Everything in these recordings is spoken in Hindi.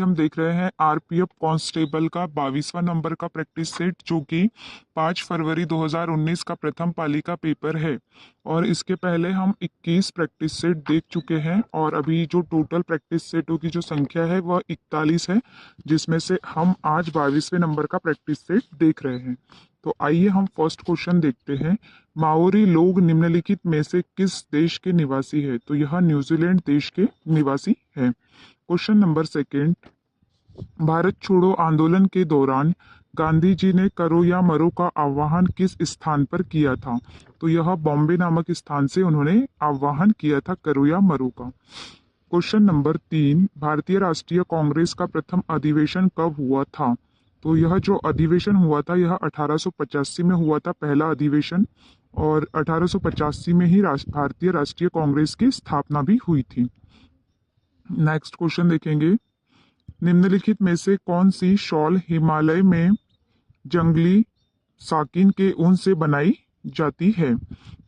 आज हम देख रहे हैं आरपीएफ कांस्टेबल का 22वां नंबर का प्रैक्टिस सेट, जो कि 5 फरवरी 2019 का प्रथम पाली का पेपर है। और इसके पहले हम 21 प्रैक्टिस सेट देख चुके हैं और अभी जो टोटल प्रैक्टिस सेटों की जो संख्या है वह 41 है, जिसमें से हम आज 22वें नंबर का प्रैक्टिस सेट देख रहे हैं। तो आइए हम फर्स्ट क्वेश्चन देखते हैं। माओरी लोग निम्नलिखित में से किस देश के निवासी है? तो यह न्यूजीलैंड देश के निवासी है। क्वेश्चन नंबर सेकेंड, भारत छोड़ो आंदोलन के दौरान गांधी जी ने करो या मरो का आह्वान किस स्थान पर किया था? तो यह बॉम्बे नामक स्थान से उन्होंने आह्वान किया था करो या मरो का। क्वेश्चन नंबर तीन, भारतीय राष्ट्रीय कांग्रेस का प्रथम अधिवेशन कब हुआ था? तो यह जो अधिवेशन हुआ था यह 1885 में हुआ था, पहला अधिवेशन। और 1885 में ही भारतीय राष्ट्रीय कांग्रेस की स्थापना भी हुई थी। नेक्स्ट क्वेश्चन देखेंगे। निम्नलिखित में से कौन सी शॉल हिमालय में जंगली साकिन के ऊन से बनाई जाती है?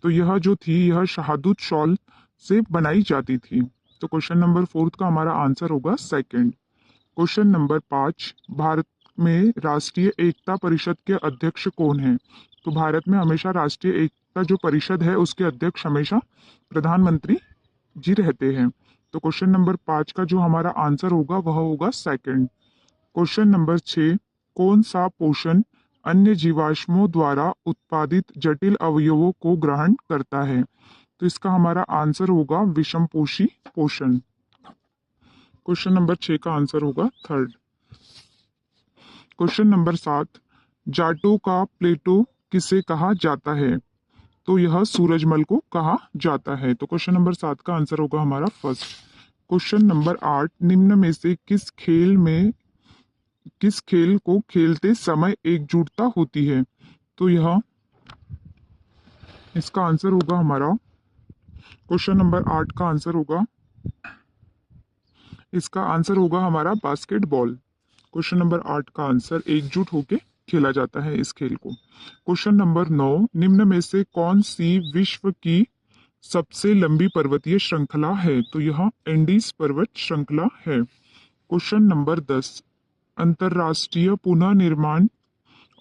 तो यह जो थी यह शहादूत शॉल से बनाई जाती थी। तो क्वेश्चन नंबर फोर्थ का हमारा आंसर होगा सेकंड। क्वेश्चन नंबर 5, भारत में राष्ट्रीय एकता परिषद के अध्यक्ष कौन है? तो भारत में हमेशा राष्ट्रीय एकता जो परिषद है उसके अध्यक्ष हमेशा प्रधानमंत्री जी रहते हैं। तो क्वेश्चन नंबर 5 का जो हमारा आंसर होगा वह होगा सेकंड। क्वेश्चन नंबर 6, कौन सा पोषण अन्य जीवाश्मों द्वारा उत्पादित जटिल अवयवों को ग्रहण करता है? तो इसका हमारा आंसर होगा विषमपोषी पोषण। क्वेश्चन नंबर 6 का आंसर होगा थर्ड। क्वेश्चन नंबर 7, जाटों का प्लेटो किसे कहा जाता है? तो यह सूरजमल को कहा जाता है। तो क्वेश्चन नंबर 7 का आंसर होगा हमारा फर्स्ट। क्वेश्चन नंबर 8, निम्न में से किस खेल को खेलते समय एकजुटता होती है? तो यह इसका आंसर होगा हमारा क्वेश्चन नंबर 8 का आंसर होगा, इसका आंसर होगा हमारा बास्केटबॉल। क्वेश्चन नंबर 8 का आंसर एकजुट होके खेला जाता है इस खेल को। क्वेश्चन नंबर 9, निम्न में से कौन सी विश्व की सबसे लंबी पर्वतीय श्रृंखला है? तो यह एंडीज पर्वत श्रृंखला है। क्वेश्चन नंबर 10, अंतरराष्ट्रीय पुनः निर्माण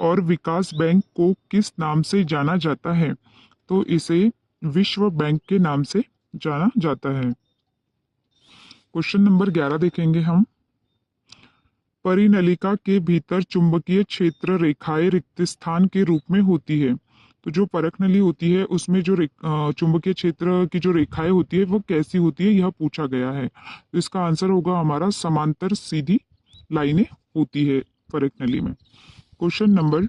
और विकास बैंक को किस नाम से जाना जाता है? तो इसे विश्व बैंक के नाम से जाना जाता है। क्वेश्चन नंबर 11 देखेंगे हम। परिनलिका के भीतर चुंबकीय क्षेत्र रेखाएं रिक्त स्थान के रूप में होती है। तो जो परख नली होती है उसमें जो चुंबकीय क्षेत्र की जो रेखाएं होती है वो कैसी होती है यह पूछा गया है। तो इसका आंसर होगा हमारा समांतर सीधी लाइनें होती है परख नली में। क्वेश्चन नंबर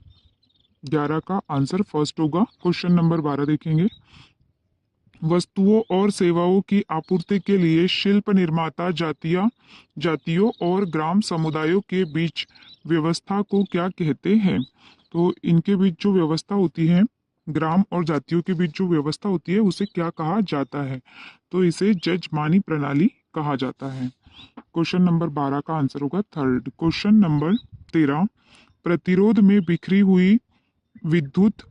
11 का आंसर फर्स्ट होगा। क्वेश्चन नंबर 12 देखेंगे। वस्तुओं और सेवाओं की आपूर्ति के लिए शिल्प निर्माता जातियों और ग्राम समुदायों के बीच व्यवस्था को क्या कहते हैं? तो इनके बीच जो व्यवस्था होती है, ग्राम और जातियों के बीच जो व्यवस्था होती है उसे क्या कहा जाता है? तो इसे जजमानी प्रणाली कहा जाता है। क्वेश्चन नंबर 12 का आंसर होगा थर्ड। क्वेश्चन नंबर 13, प्रतिरोध में बिखरी हुई विद्युत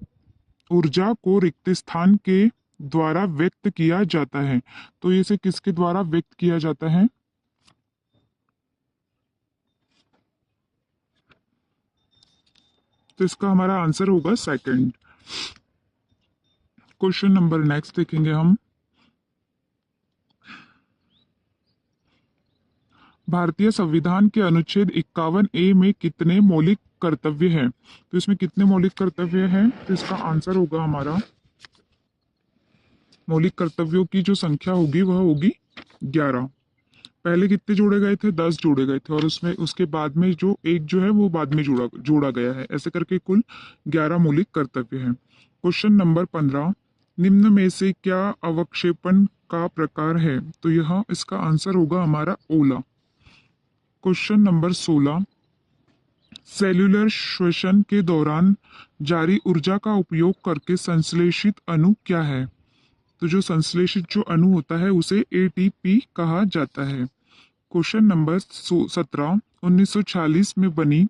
ऊर्जा को रिक्त स्थान के द्वारा व्यक्त किया जाता है। तो इसे किसके द्वारा व्यक्त किया जाता है? तो इसका हमारा आंसर होगा सेकंड। क्वेश्चन नंबर नेक्स्ट देखेंगे हम। भारतीय संविधान के अनुच्छेद 51A में कितने मौलिक कर्तव्य हैं? तो इसमें कितने मौलिक कर्तव्य हैं? तो इसका आंसर होगा हमारा, मौलिक कर्तव्यों की जो संख्या होगी वह होगी 11। पहले कितने जोड़े गए थे? 10 जोड़े गए थे और उसमें उसके बाद में जो एक जो है वो बाद में जोड़ा गया है। ऐसे करके कुल 11 मौलिक कर्तव्य हैं। क्वेश्चन नंबर 15, निम्न में से क्या अवक्षेपण का प्रकार है? तो यह इसका आंसर होगा हमारा ओला। क्वेश्चन नंबर 16, सेल्यूलर श्वसन के दौरान जारी ऊर्जा का उपयोग करके संश्लेषित अणु क्या है? तो जो संश्लेषित जो अणु होता है उसे एटीपी कहा जाता है। क्वेश्चन नंबर 17, 1946 में बनी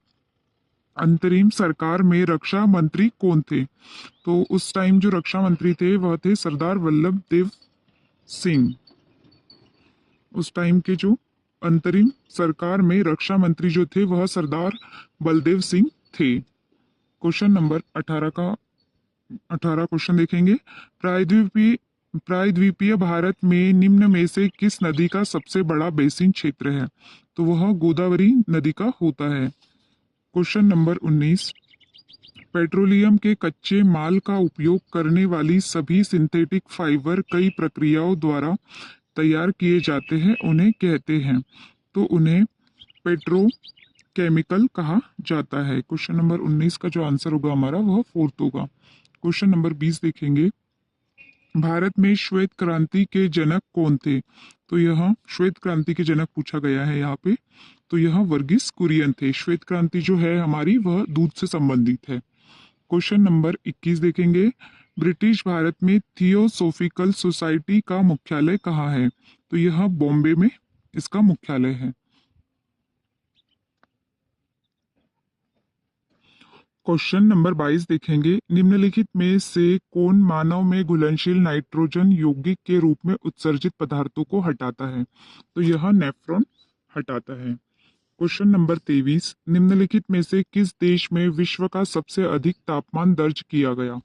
अंतरिम सरकार में रक्षा मंत्री कौन थे? तो उस टाइम जो रक्षा मंत्री थे वह थे सरदार वल्लभ देव सिंह। उस टाइम के जो अंतरिम सरकार में रक्षा मंत्री जो थे वह सरदार बलदेव सिंह थे। क्वेश्चन नंबर 18 क्वेश्चन देखेंगे। प्रायद्वीपीय प्रायद्वीपीय भारत में निम्न में से किस नदी का सबसे बड़ा बेसिन क्षेत्र है? तो वह गोदावरी नदी का होता है। क्वेश्चन नंबर 19, पेट्रोलियम के कच्चे माल का उपयोग करने वाली सभी सिंथेटिक फाइबर कई प्रक्रियाओं द्वारा तैयार किए जाते हैं, उन्हें कहते हैं। तो उन्हें पेट्रोकेमिकल कहा जाता है। क्वेश्चन नंबर 19 का जो आंसर होगा हमारा वह फोर्थ होगा। क्वेश्चन नंबर 20 देखेंगे। भारत में श्वेत क्रांति के जनक कौन थे? तो यह श्वेत क्रांति के जनक पूछा गया है यहाँ पे। तो यह वर्गीस कुरियन थे। श्वेत क्रांति जो है हमारी वह दूध से संबंधित है। क्वेश्चन नंबर 21 देखेंगे। ब्रिटिश भारत में थियोसोफिकल सोसाइटी का मुख्यालय कहाँ है? तो यह बॉम्बे में इसका मुख्यालय है। क्वेश्चन नंबर 22 देखेंगे। निम्नलिखित में से कौन मानव में घुलनशील नाइट्रोजन यौगिक के रूप में उत्सर्जित पदार्थों को हटाता है? तो यह नेफ्रॉन हटाता है। क्वेश्चन नंबर 23, निम्नलिखित में से किस देश में विश्व का सबसे अधिक तापमान दर्ज किया गया?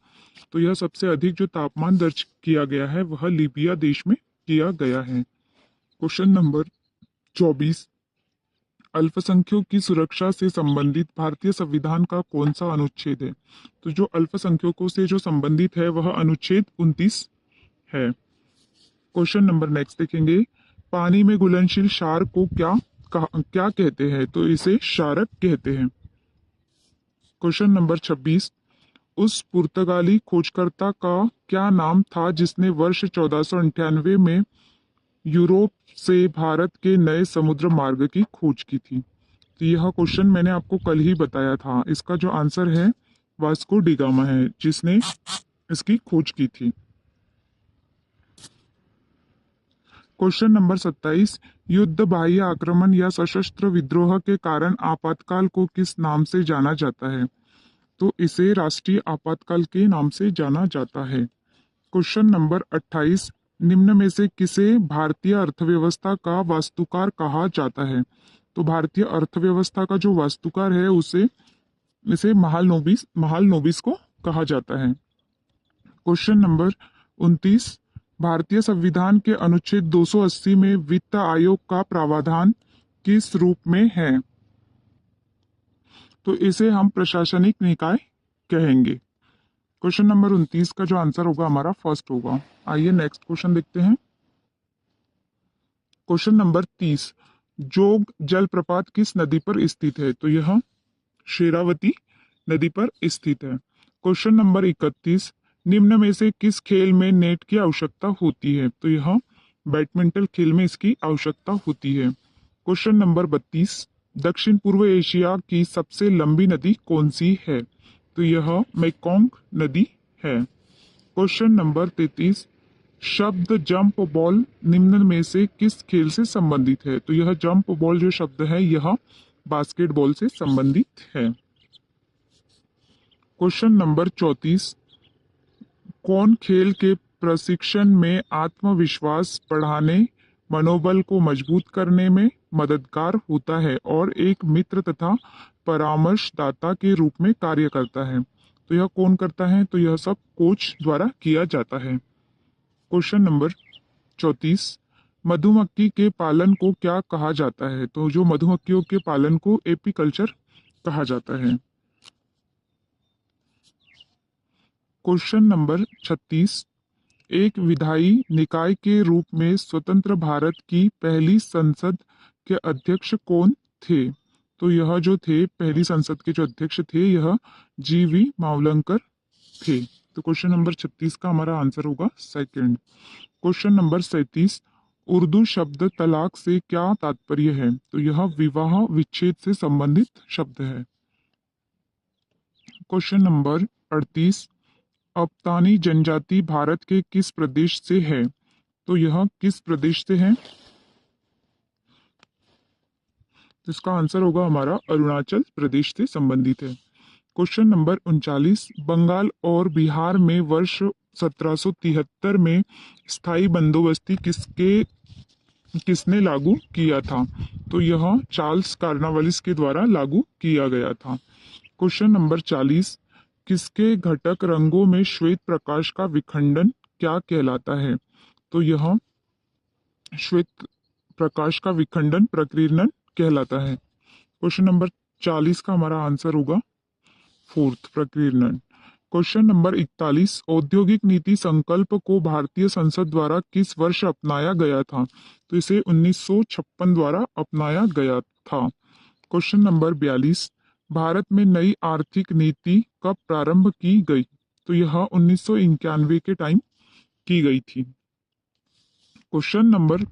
तो यह सबसे अधिक जो तापमान दर्ज किया गया है वह लीबिया देश में किया गया है। क्वेश्चन नंबर 24, अल्पसंख्यकों की सुरक्षा से संबंधित भारतीय संविधान का कौन सा अनुच्छेद है? तो जो अल्पसंख्यकों से जो संबंधित है वह अनुच्छेद 29 है। क्वेश्चन नंबर नेक्स्ट देखेंगे। पानी में घुलनशील क्षार को क्या कहते हैं? तो इसे क्षारक कहते हैं। क्वेश्चन नंबर 26, उस पुर्तगाली खोजकर्ता का क्या नाम था जिसने वर्ष 1498 में यूरोप से भारत के नए समुद्र मार्ग की खोज की थी? तो यह क्वेश्चन मैंने आपको कल ही बताया था। इसका जो आंसर है वास्को डी गामा है जिसने इसकी खोज की थी। क्वेश्चन नंबर 27, युद्ध, बाह्य आक्रमण या सशस्त्र विद्रोह के कारण आपातकाल को किस नाम से जाना जाता है? तो इसे राष्ट्रीय आपातकाल के नाम से जाना जाता है। क्वेश्चन नंबर 28, निम्न में से किसे भारतीय अर्थव्यवस्था का वास्तुकार कहा जाता है? तो भारतीय अर्थव्यवस्था का जो वास्तुकार है इसे महालनोबिस को कहा जाता है। क्वेश्चन नंबर 29, भारतीय संविधान के अनुच्छेद 280 में वित्त आयोग का प्रावधान किस रूप में है? तो इसे हम प्रशासनिक निकाय कहेंगे। क्वेश्चन नंबर 29 का जो आंसर होगा हमारा फर्स्ट होगा। आइए नेक्स्ट क्वेश्चन देखते हैं। क्वेश्चन नंबर 30, जोग जलप्रपात किस नदी पर स्थित है? तो यह शेरावती नदी पर स्थित है। क्वेश्चन नंबर 31, निम्न में से किस खेल में नेट की आवश्यकता होती है? तो यह बैडमिंटन खेल में इसकी आवश्यकता होती है। क्वेश्चन नंबर 32, दक्षिण पूर्व एशिया की सबसे लंबी नदी कौन सी है? तो यह मेकोंग नदी है। क्वेश्चन नंबर 33, शब्द जंप बॉल निम्न में से किस खेल से संबंधित है? तो यह जंप बॉल जो शब्द है यह बास्केटबॉल से संबंधित है। क्वेश्चन नंबर 34, कौन खेल के प्रशिक्षण में आत्मविश्वास बढ़ाने, मनोबल को मजबूत करने में मददगार होता है और एक मित्र तथा परामर्शदाता के रूप में कार्य करता है? तो यह कौन करता है? तो यह सब कोच द्वारा किया जाता है। क्वेश्चन नंबर 34, मधुमक्खी के पालन को क्या कहा जाता है? तो जो मधुमक्खियों के पालन को एपीकल्चर कहा जाता है। क्वेश्चन नंबर 36, एक विधायी निकाय के रूप में स्वतंत्र भारत की पहली संसद के अध्यक्ष कौन थे? तो यह जो थे पहली संसद के जो अध्यक्ष थे यह GV मावलंकर थे। तो क्वेश्चन नंबर 36 का हमारा आंसर होगा सेकंड। क्वेश्चन नंबर 37, उर्दू शब्द तलाक से क्या तात्पर्य है? तो यह विवाह विच्छेद से संबंधित शब्द है। क्वेश्चन नंबर 38, अबतानी जनजाति भारत के किस प्रदेश से है? तो यह किस प्रदेश से है? तो इसका आंसर होगा हमारा अरुणाचल प्रदेश से संबंधित है। क्वेश्चन नंबर 39, बंगाल और बिहार में वर्ष 1773 में स्थायी बंदोबस्ती किसके किसने लागू किया था? तो यह चार्ल्स कार्नवालिस के द्वारा लागू किया गया था। क्वेश्चन नंबर 40, किसके घटक रंगों में श्वेत प्रकाश का विखंडन क्या कहलाता है? तो यह श्वेत प्रकाश का विखंडन प्रकीर्णन कहलाता है। क्वेश्चन नंबर 40 का हमारा आंसर होगा फोर्थ, प्रकीर्णन। क्वेश्चन नंबर 41, औद्योगिक नीति संकल्प को भारतीय संसद द्वारा किस वर्ष अपनाया गया था? तो इसे 1956 द्वारा अपनाया गया था। क्वेश्चन नंबर 42, भारत में नई आर्थिक नीति कब प्रारंभ की गई? तो यह 1991 के टाइम की गई थी। क्वेश्चन नंबर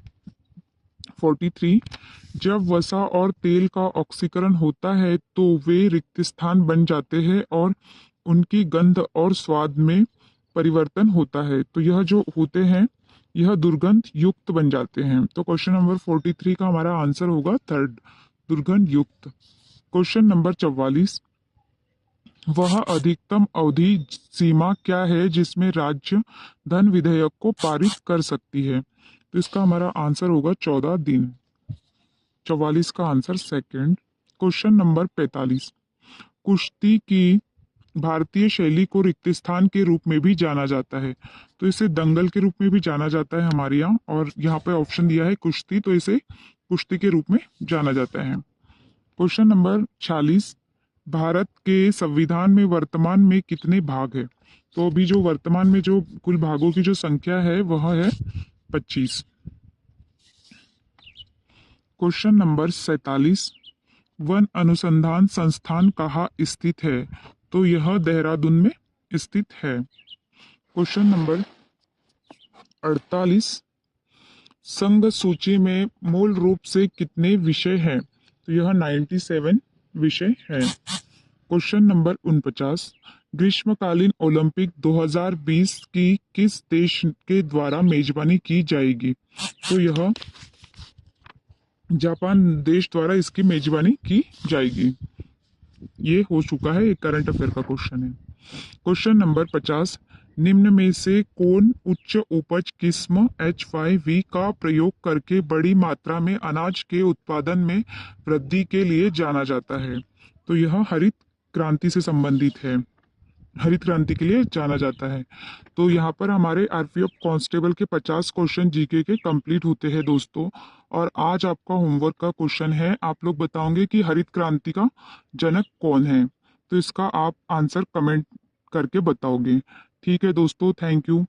43, जब वसा और तेल का ऑक्सीकरण होता है तो वे रिक्त स्थान बन जाते हैं और उनकी गंध और स्वाद में परिवर्तन होता है। तो यह जो होते हैं यह दुर्गंध युक्त बन जाते हैं। तो क्वेश्चन नंबर 43 का हमारा आंसर होगा थर्ड, दुर्गंध युक्त। क्वेश्चन नंबर 44, वह अधिकतम अवधि सीमा क्या है जिसमें राज्य धन विधेयक को पारित कर सकती है? तो इसका हमारा आंसर होगा 14 दिन। 44 का आंसर सेकंड। क्वेश्चन नंबर 45, कुश्ती की भारतीय शैली को रिक्त स्थान के रूप में भी जाना जाता है। तो इसे दंगल के रूप में भी जाना जाता है हमारे यहाँ, और यहाँ पे ऑप्शन दिया है कुश्ती, तो इसे कुश्ती के रूप में जाना जाता है। क्वेश्चन नंबर 46, भारत के संविधान में वर्तमान में कितने भाग है? तो अभी जो वर्तमान में जो कुल भागों की जो संख्या है वह है 25। क्वेश्चन नंबर 47, वन अनुसंधान संस्थान कहाँ स्थित है? तो यह देहरादून में स्थित है। क्वेश्चन नंबर 48, संघ सूची में मूल रूप से कितने विषय हैं? तो यह 97 विषय है। क्वेश्चन नंबर 49, ग्रीष्मकालीन ओलंपिक 2020 की किस देश के द्वारा मेजबानी की जाएगी? तो यह जापान देश द्वारा इसकी मेजबानी की जाएगी। ये हो चुका है, एक करंट अफेयर का क्वेश्चन है। क्वेश्चन नंबर 50, निम्न में से कौन उच्च उपज किस्म H5V का प्रयोग करके बड़ी मात्रा में अनाज के उत्पादन में वृद्धि के लिए जाना जाता है? तो यह हरित क्रांति से संबंधित है, हरित क्रांति के लिए जाना जाता है। तो यहाँ पर हमारे आरपीएफ कांस्टेबल के 50 क्वेश्चन जीके के कंप्लीट होते हैं दोस्तों। और आज आपका होमवर्क का क्वेश्चन है, आप लोग बताओगे कि हरित क्रांति का जनक कौन है। तो इसका आप आंसर कमेंट करके बताओगे। ठीक है दोस्तों, थैंक यू।